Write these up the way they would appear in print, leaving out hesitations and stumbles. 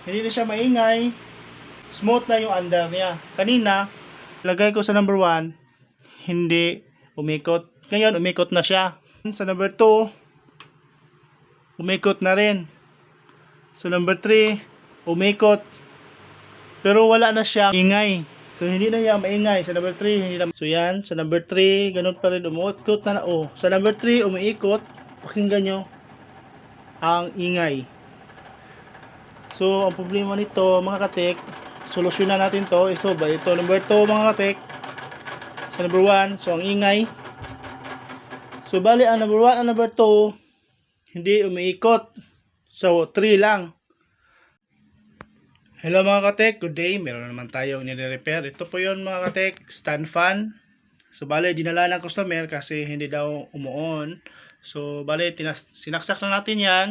Hindi na siya maingay. Smooth na yung under niya. Kanina, lagay ko sa number 1, hindi umikot. Ngayon, umikot na siya. Sa number 2, umikot na rin. Sa number 3, umikot. Pero wala na siya ingay. So, hindi na niya maingay. Sa number 3, hindi na. So, yan. Sa number 3, ganun pa rin. Umuikot na. Sa number 3, umiikot. Pakinggan nyo ang ingay. So, ang problema nito, mga katek, solusyonan natin to. Ito ba? Ito, number 2, mga katek. Sa number 1, so, ang ingay. So, bali, ang number 1 at number 2, hindi umiikot. So, 3 lang. Hello mga katek, good day. Meron naman tayong nire-repair. Ito po yun mga katek, stand fan. So bale, dinala ng customer kasi hindi daw umuon. So bale, sinaksak na natin yan.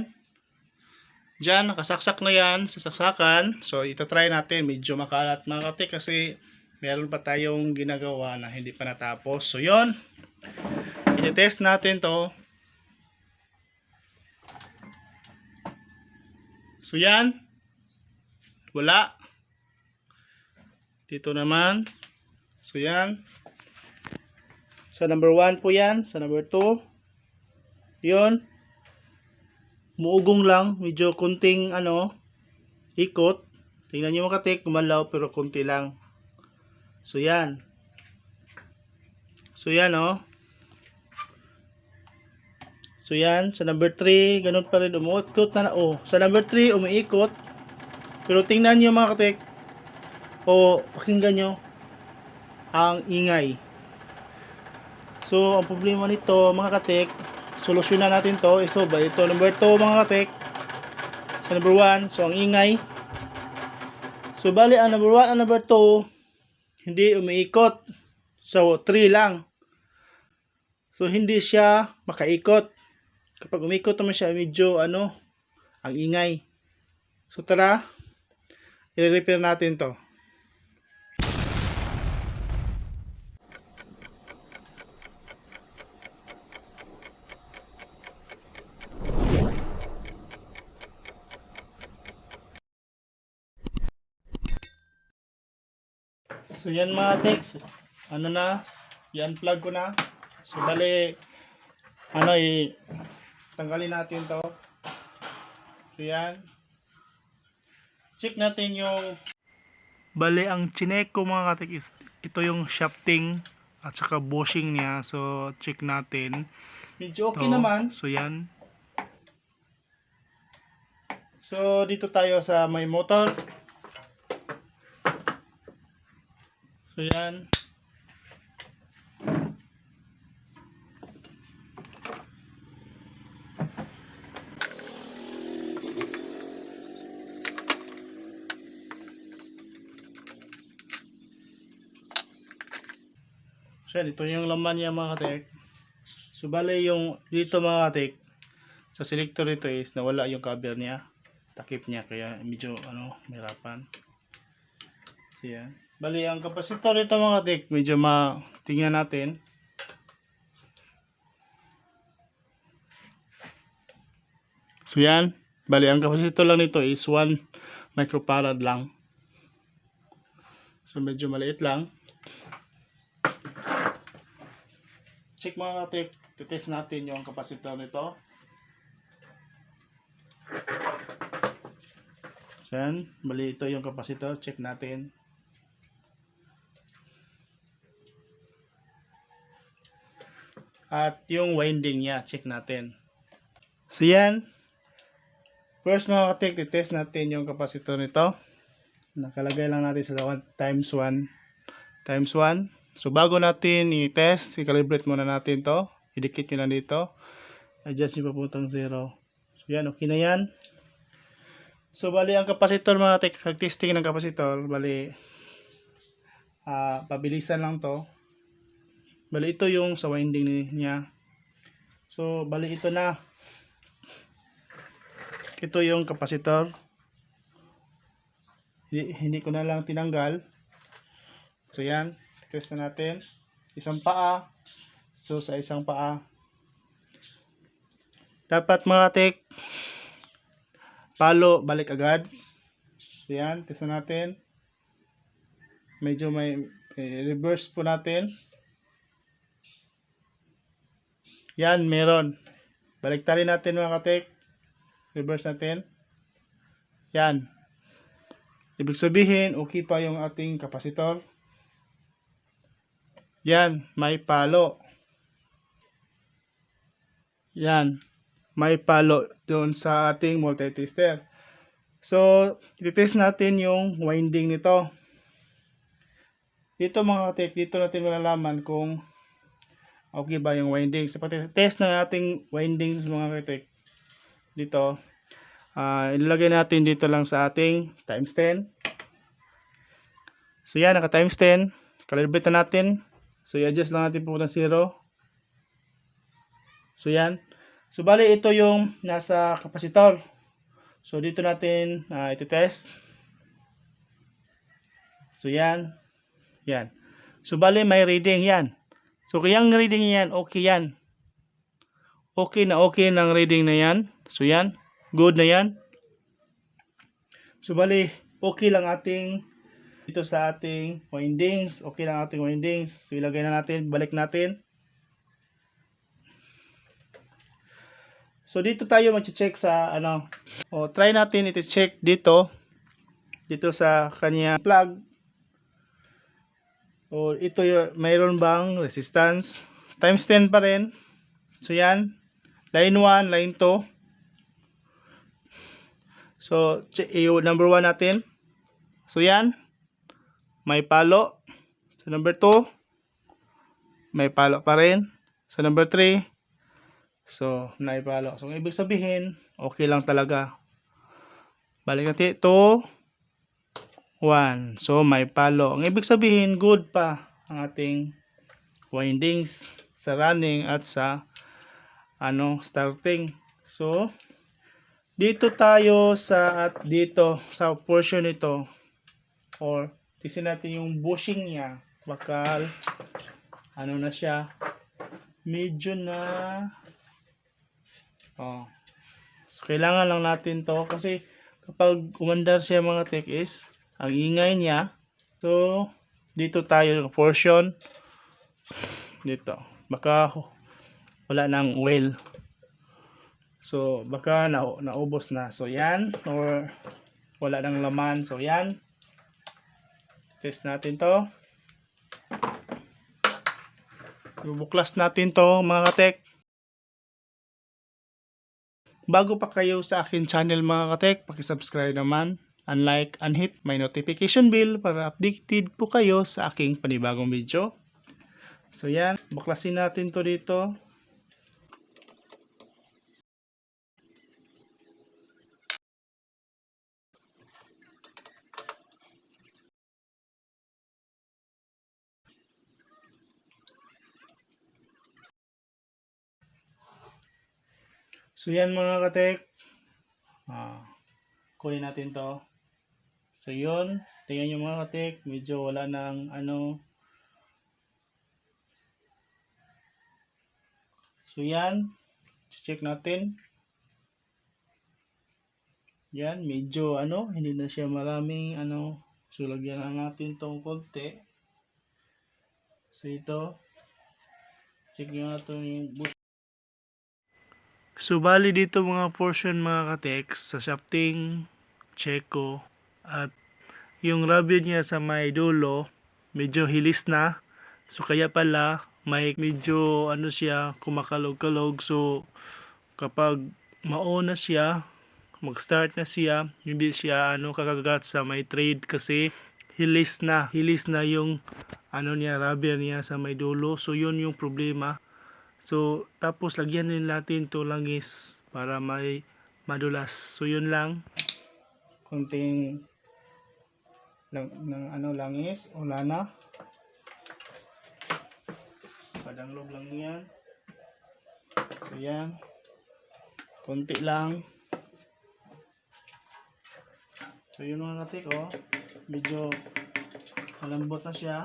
Diyan, nakasaksak na yan sa saksakan. So itatry natin, medyo makalat mga katek kasi meron pa tayong ginagawa na hindi pa natapos. So yun, i-test natin to. So yan, wala. Dito naman. So yan. Sa number 1 po yan. Sa number 2. Yun. Muugong lang. Medyo kunting ikot. Tingnan nyo mga katek. Gumalaw pero kunti lang. So yan. So yan So yan. Sa number 3. Ganun pa rin. Umuikot na. Sa number 3 umiikot. Pero tingnan nyo mga katek, pakinggan nyo ang ingay. So, ang problema nito mga katek, solusyonan natin to. Ito ba? Ito, number 2 mga katek. Sa number 1, so ang ingay. So, bali, ang number 1 at number 2, hindi umiikot. So, 3 lang. So, hindi siya makaikot. Kapag umikot naman siya, medyo ang ingay. So, tara. I-repair natin to. So yan mga text, i-unplug ko na. So bali, tanggalin natin to. So yan. Check natin yung bali, ang chinek ko mga katik is ito yung shafting at saka bushing niya. So check natin. Medyo okay naman. So yan. So dito tayo sa may motor. So yan. So yan, ito yung laman niya mga katek. So bale yung dito mga katek, sa selector ito is nawala yung cover niya. Takip niya kaya medyo mahirapan. So yan. Bali ang kapasitor ito mga katek, medyo tingnan natin. So yan. Bali ang kapasitor lang nito is 1 microfarad lang. So medyo maliit lang. Check mga katek, titest natin yung kapasitor nito. So yan, bali ito yung kapasitor, check natin. At yung winding niya, check natin. So yan, first mga katek, titest natin yung kapasitor nito. Nakalagay lang natin sa 1 times 1 times 1. So bago natin i-test, i-calibrate muna natin to. Idikit nyo lang dito. Adjust nyo papuntang 0. So yan, okay na yan. So bali ang kapasitor mga katek, pag-testing ng kapasitor, bali pabilisan lang to. Bali ito yung sa winding niya. So bali ito na. Ito yung kapasitor. Hindi ko na lang tinanggal. So yan, test na natin. Isang paa. So sa isang paa, dapat mga tek, palo balik agad. So yan, test na natin. Medyo may reverse po natin. Yan, meron. Baliktarin natin mga katek. Reverse natin. Yan. Ibig sabihin, okay pa yung ating kapasitor. Yan, may palo. Yan, may palo doon sa ating multitester. So, i-test natin yung winding nito. Dito mga katek, dito natin malalaman kung okay ba yung winding. So, test na nating windings mga katek. Dito, ilagay natin dito lang sa ating times 10. So, yan, naka times 10. Calibrate na natin. So, i-adjust lang natin pupunta 0. So, yan. So, bali ito yung nasa kapasitor. So, dito natin iti-test. So, yan. Yan. So, bali may reading yan. So, kayang reading yan, okay yan. Okay ng reading na yan. So, yan. Good na yan. So, bali, okay lang ating dito sa ating windings. Okay lang ating windings. So, ilagay na natin. Balik natin. So, dito tayo mag-check sa try natin iti-check dito sa kanya plug. O ito mayroon bang resistance? Times 10 pa rin. So, yan. Line 1, line 2. So, yung number 1 natin. So, yan. May palo. Sa number 2, may palo pa rin. Sa number 3, so, may palo. So, ibig sabihin, okay lang talaga. Balik natin. 2, 1. So, may palo. Ang ibig sabihin, good pa ang ating windings sa running at sa starting. So, dito tayo dito sa portion nito or tisin natin yung bushing niya. Bakal na siya, medyo na so, kailangan lang natin to kasi kapag umandar siya mga tek is ang ingay niya. So, dito tayo portion dito. Baka wala nang oil. So, baka naubos na. So, yan. Or wala nang laman. So, yan. Test natin to. Bubuklas natin to mga katek. Bago pa kayo sa akin channel mga katek, paki-subscribe naman. And like and hit my notification bell para updated po kayo sa aking panibagong video. So yan, buklasin natin to dito. So yan mga katek. Kunin natin to. So yun, tingnan nyo mga katek, medyo wala nang So yan, check natin. Yan, medyo hindi na siya maraming So lagyan na natin tong konti. So ito, check nyo na yung bush. So bali dito mga portion mga katek sa shafting, check ko at yung rubber niya sa may dulo medyo hilis na. So kaya pala may medyo siya kumakalog-kalog. So kapag mauna siya, mag-start na siya, hindi siya kakagat sa may thread kasi hilis na yung niya, rubber niya sa may dulo. So yun yung problema. So tapos lagyan din natin to langis para may madulas. So yun lang, konting langis o lana, padanglog lang yan. So yan, konti lang. So yun mga katik, medyo malambot na siya.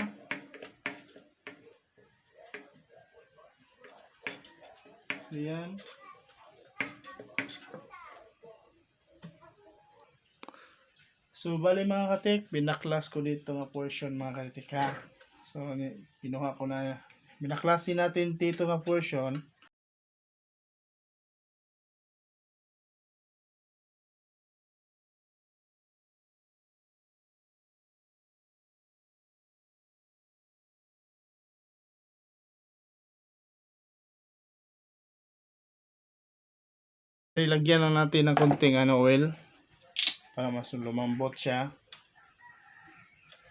So yan. So bali mga katik, binaklas ko dito nga portion mga katik ha. So kinuha ko na, binaklasin natin dito nga portion. Ilagyan lang natin ng konting oil para mas lumambot siya.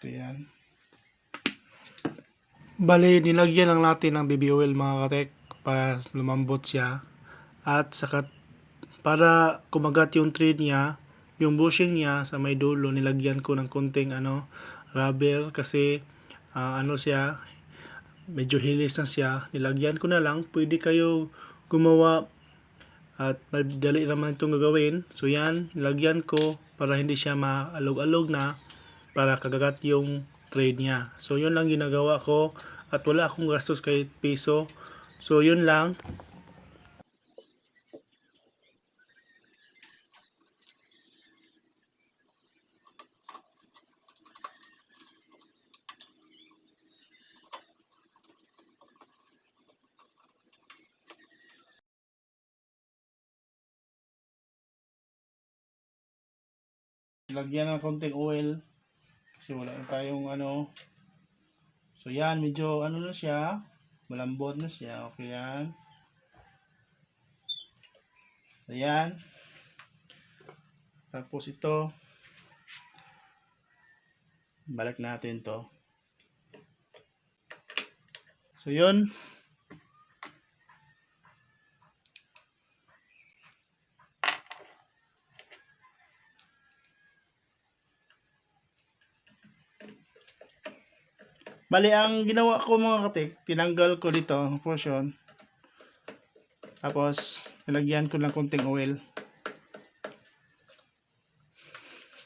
Ito yan. Bali, nilagyan lang natin ng baby oil mga katek para lumambot siya. At saka para kumagat yung thread niya, yung bushing niya sa may dulo, nilagyan ko ng konting rubber kasi siya, medyo hilis na siya. Nilagyan ko na lang, pwede kayo gumawa at madali naman itong gagawin. So yan, nilagyan ko para hindi siya maalog-alog na, para kagagat yung thread niya. So yun lang ginagawa ko at wala akong gastos kahit piso. So yun lang. Lagyan ng konting oil kasi wala na tayong So yan, medyo na siya, malambot na siya. Okay yan. So yan. Tapos ito, balik natin to. So yun. Bali, ang ginawa ko mga katik, tinanggal ko dito ang portion. Tapos, nilagyan ko ng konting oil.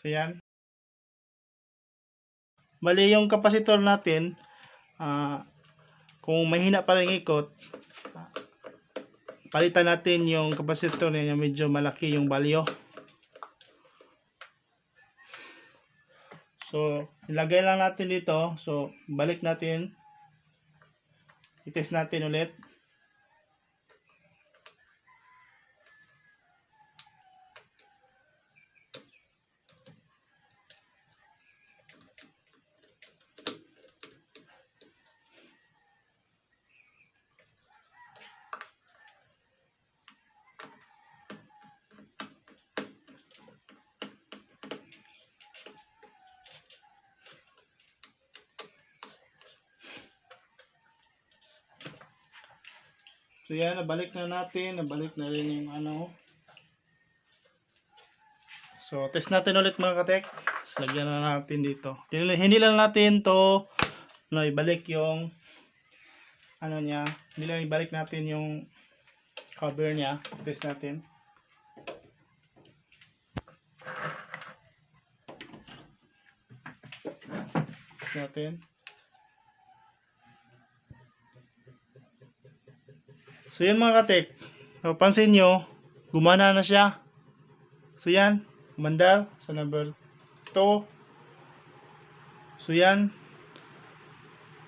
So, yan. Bali, yung kapasitor natin, kung mahina pa rin ikot, palitan natin yung kapasitor niya, medyo malaki yung value. So, ilagay lang natin dito. So, balik natin. I-test natin ulit. So yan, nabalik na natin, nabalik na rin yung So test natin ulit mga katek. So, lagyan na natin dito. Hindi lang natin to ibalik yung niya. Hindi lang ibalik natin yung cover niya. Test natin. Test natin. So yan mga katek, pansin nyo, gumana na siya. So yan, umandar sa number 2. So yan,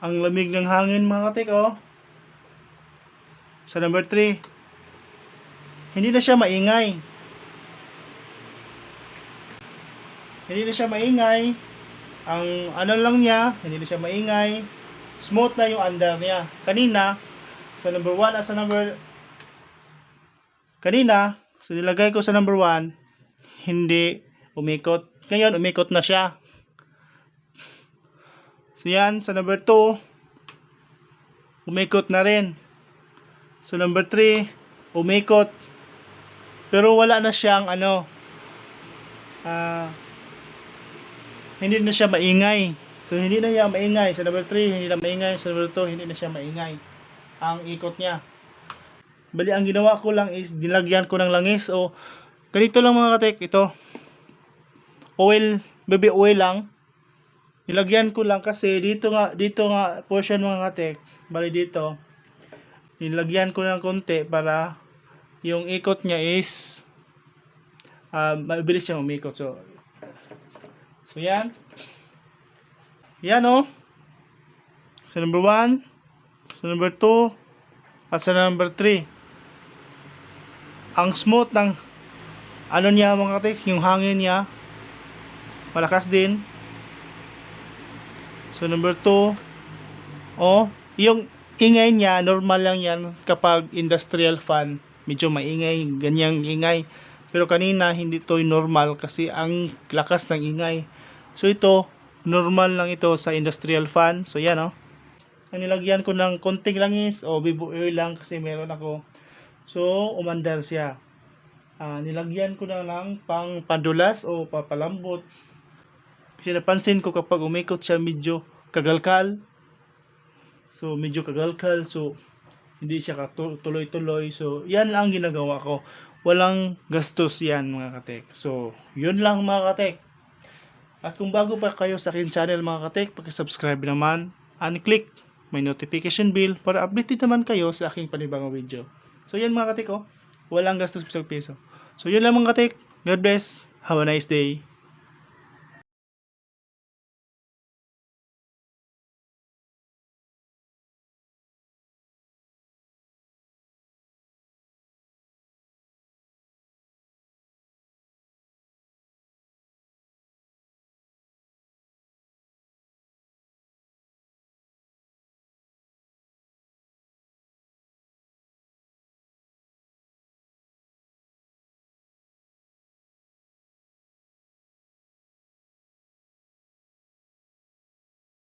ang lamig ng hangin mga katek Sa number 3, hindi na siya maingay. Hindi na siya maingay. Ang lang niya, hindi na siya maingay. Smooth na yung andar niya. Kanina, sa number 1 at sa kanina, so nilagay ko sa number 1, hindi umikot. Ngayon, umikot na siya. So yan, sa number 2, umikot na rin. So number 3, umikot. Pero wala na siyang hindi na siya maingay. So hindi na siya maingay. Sa number 3, hindi na maingay. Sa number 2, hindi na siya maingay ang ikot niya. Bali, ang ginawa ko lang is nilagyan ko ng langis o ganito lang mga katek. Ito oil, baby oil lang. Nilagyan ko lang kasi dito nga portion mga katek. Bali dito, nilagyan ko ng konti para yung ikot niya is mabilis siyang umikot. So So yan. Yan oh. Sa number 1, sa number 2, at sa number 3. Ang smooth ng ano niya mga katik, yung hangin niya malakas din. So number 2, oh, yung ingay niya normal lang yan kapag industrial fan, medyo maingay, ganyang ingay. Pero kanina hindi to normal kasi ang lakas ng ingay. So ito normal lang ito sa industrial fan. So yan oh. Ang nilagyan ko ng konting langis o bibo oil lang kasi meron ako. So umandar siya. Nilagyan ko na lang pang padulas o papalambot. Kasi napansin ko kapag umikot siya medyo kagalkal. So medyo kagalkal, so hindi siya tuloy-tuloy. So yan lang ginagawa ko. Walang gastos yan mga katek. So yun lang mga katek. At kung bago pa kayo sa akin channel mga katek, paki-subscribe naman and click may notification bell para updated naman kayo sa aking panibagong video. So yan mga katek oh. Walang gastos pisang piso. So yun lang mga katek. God bless. Have a nice day.